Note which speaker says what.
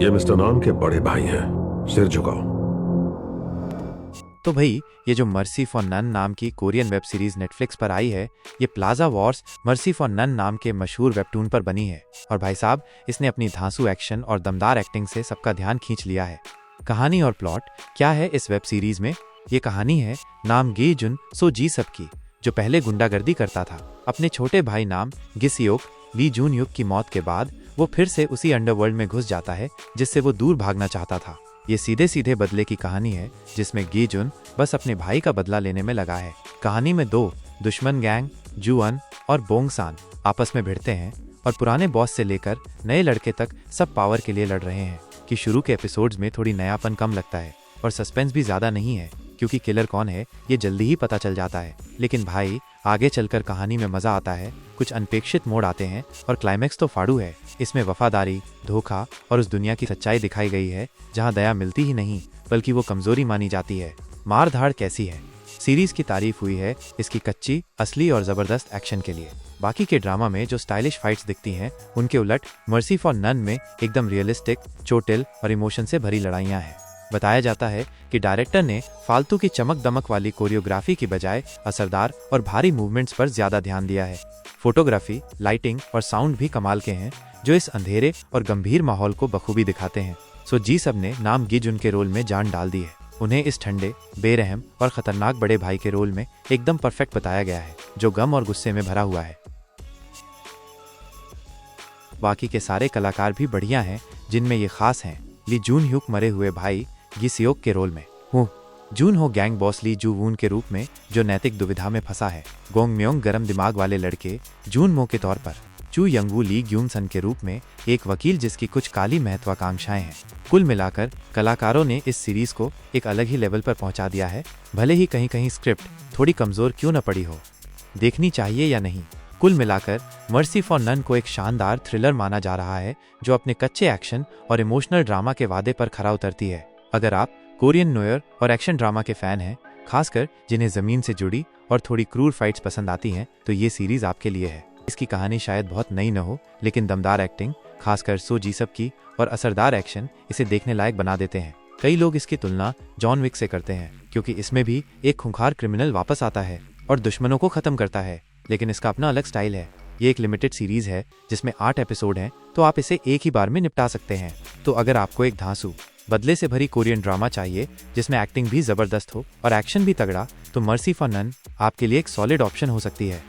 Speaker 1: ये मिस्टर नाम के बड़े भाई हैं। सिर झुकाओ।
Speaker 2: तो भाई ये जो मर्सी फॉर नन नाम की कोरियन वेब सीरीज नेटफ्लिक्स पर आई है, ये plaza wars mercy for none नाम के मशहूर वेबटून पर बनी है। और भाई साहब, इसने अपनी धांसू एक्शन और दमदार एक्टिंग से सबका ध्यान खींच लिया है। कहानी और प्लॉट क्या है इस वेब सीरीज में? ये कहानी है नाम गे जुन सो जी सब की, जो पहले गुंडागर्दी करता था। अपने छोटे भाई नाम गिसियोक ली जून युग की मौत के बाद वो फिर से उसी अंडरवर्ल्ड में घुस जाता है जिससे वो दूर भागना चाहता था। ये सीधे सीधे बदले की कहानी है जिसमें गे जुन बस अपने भाई का बदला लेने में लगा है। कहानी में दो दुश्मन गैंग जुअन और बोंगसान आपस में भिड़ते हैं और पुराने बॉस से लेकर नए लड़के तक सब पावर के लिए लड़ रहे हैं। कि शुरू के एपिसोड्स में थोड़ी नयापन कम लगता है और सस्पेंस भी ज्यादा नहीं है, क्योंकि किलर कौन है ये जल्दी ही पता चल जाता है। लेकिन भाई आगे चलकर कहानी में मजा आता है, कुछ अनपेक्षित मोड़ आते हैं और क्लाइमैक्स तो फाड़ू है। इसमें वफादारी, धोखा और उस दुनिया की सच्चाई दिखाई गई है जहां दया मिलती ही नहीं बल्कि वो कमजोरी मानी जाती है। मार धाड़ कैसी है? सीरीज की तारीफ हुई है इसकी कच्ची, असली और जबरदस्त एक्शन के लिए। बाकी के ड्रामा में जो स्टाइलिश फाइट्स दिखती हैं, उनके उलट मर्सी फॉर नन में एकदम रियलिस्टिक, चोटिल और इमोशन से भरी लड़ाइयाँ हैं। बताया जाता है कि डायरेक्टर ने फालतू की चमक दमक वाली कोरियोग्राफी की बजाय असरदार और भारी मूवमेंट्स पर ज्यादा ध्यान दिया है। फोटोग्राफी, लाइटिंग और साउंड भी कमाल के हैं, जो इस अंधेरे और गंभीर माहौल को बखूबी दिखाते हैं। सो जी सब ने नाम गे जुन के रोल में जान डाल दी है। उन्हें इस ठंडे, बेरहम और खतरनाक बड़े भाई के रोल में एकदम परफेक्ट बताया गया है, जो गम और गुस्से में भरा हुआ है। बाकी के सारे कलाकार भी बढ़िया हैं, जिनमें ये खास हैं ली जून ह्यूक मरे हुए भाई गिसियोक के रोल में, हूँ जून हो गैंग बॉस ली जू वून के रूप में जो नैतिक दुविधा में फंसा है, गोंग म्योंग गरम दिमाग वाले लड़के जून मो के तौर पर, चू यंगवू ली ग्यूमसन के रूप में एक वकील जिसकी कुछ काली महत्वाकांक्षाएं हैं। कुल मिलाकर कलाकारों ने इस सीरीज को एक अलग ही लेवल पर पहुंचा दिया है, भले ही कहीं कहीं स्क्रिप्ट थोड़ी कमजोर क्यों न पड़ी हो। देखनी चाहिए या नहीं? कुल मिलाकर मर्सी फॉर नन को एक शानदार थ्रिलर माना जा रहा है, जो अपने कच्चे एक्शन और इमोशनल ड्रामा के वादे पर खरा उतरती है। अगर आप कोरियन नोयर और एक्शन ड्रामा के फैन हैं, खासकर जिन्हें जमीन से जुड़ी और थोड़ी क्रूर फाइट्स पसंद आती हैं, तो ये सीरीज आपके लिए है। इसकी कहानी शायद बहुत नई न हो, लेकिन दमदार एक्टिंग, खासकर सो जी सब की, और असरदार एक्शन इसे देखने लायक बना देते हैं। कई लोग इसकी तुलना जॉन विक से करते हैं, क्योंकि इसमें भी एक खूंखार क्रिमिनल वापस आता है और दुश्मनों को खत्म करता है, लेकिन इसका अपना अलग स्टाइल है। ये एक लिमिटेड सीरीज है जिसमें 8 एपिसोड हैं, तो आप इसे एक ही बार में निपटा सकते हैं। तो अगर आपको एक धांसू, बदले से भरी कोरियन ड्रामा चाहिए जिसमें एक्टिंग भी जबरदस्त हो और एक्शन भी तगड़ा, तो मर्सी फॉर नन आपके लिए एक सॉलिड ऑप्शन हो सकती है।